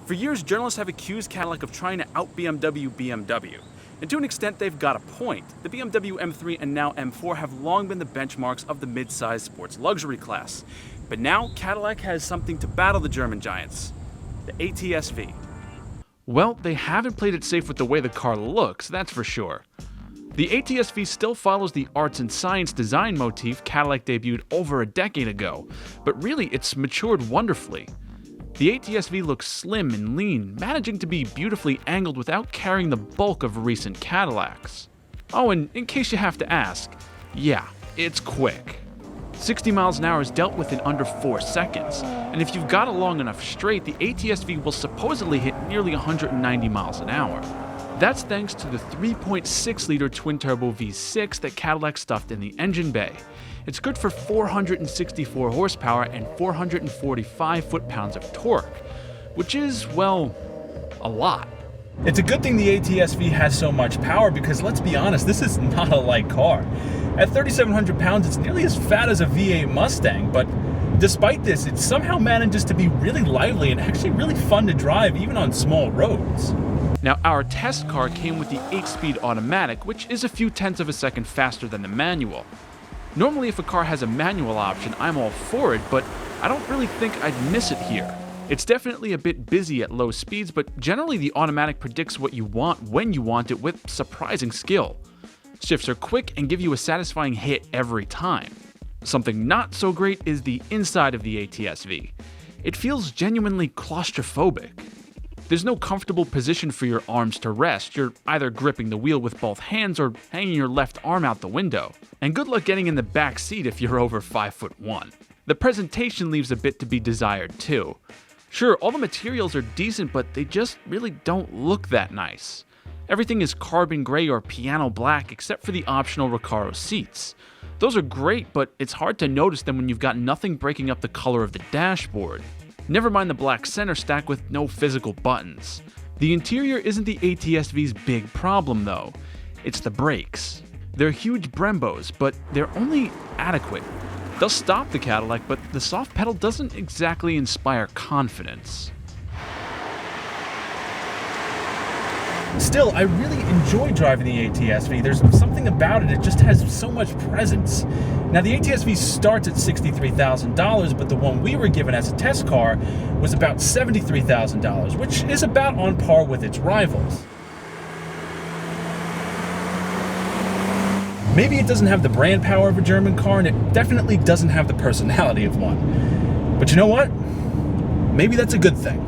For years, journalists have accused Cadillac of trying to out-BMW BMW. And to an extent, they've got a point. The BMW M3 and now M4 have long been the benchmarks of the mid-size sports luxury class. But now, Cadillac has something to battle the German giants, the ATS-V. Well, they haven't played it safe with the way the car looks, that's for sure. The ATS-V still follows the arts and science design motif Cadillac debuted over a decade ago, but really it's matured wonderfully. The ATS-V looks slim and lean, managing to be beautifully angled without carrying the bulk of recent Cadillacs. Oh, and in case you have to ask, yeah, it's quick. 60 miles an hour is dealt with in under 4 seconds, and if you've got a long enough straight, the ATS-V will supposedly hit nearly 190 miles an hour. That's thanks to the 3.6-liter twin-turbo V6 that Cadillac stuffed in the engine bay. It's good for 464 horsepower and 445 foot-pounds of torque, which is, well, a lot. It's a good thing the ATS-V has so much power because, let's be honest, this is not a light car. At 3,700 pounds, it's nearly as fat as a V8 Mustang, but despite this, it somehow manages to be really lively and actually really fun to drive, even on small roads. Now, our test car came with the 8-speed automatic, which is a few tenths of a second faster than the manual. Normally, if a car has a manual option, I'm all for it, but I don't really think I'd miss it here. It's definitely a bit busy at low speeds, but generally the automatic predicts what you want when you want it with surprising skill. Shifts are quick and give you a satisfying hit every time. Something not so great is the inside of the ATS-V. It feels genuinely claustrophobic. There's no comfortable position for your arms to rest. You're either gripping the wheel with both hands or hanging your left arm out the window. And good luck getting in the back seat if you're over 5'1". The presentation leaves a bit to be desired too. Sure, all the materials are decent, but they just really don't look that nice. Everything is carbon gray or piano black except for the optional Recaro seats. Those are great, but it's hard to notice them when you've got nothing breaking up the color of the dashboard. Never mind the black center stack with no physical buttons. The interior isn't the ATS-V's big problem though. It's the brakes. They're huge Brembos, but they're only adequate. They'll stop the Cadillac, but the soft pedal doesn't exactly inspire confidence. Still, I really enjoy driving the ATS-V. There's something about it, it just has so much presence. Now, the ATS-V starts at $63,000, but the one we were given as a test car was about $73,000, which is about on par with its rivals. Maybe it doesn't have the brand power of a German car, and it definitely doesn't have the personality of one. But you know what? Maybe that's a good thing.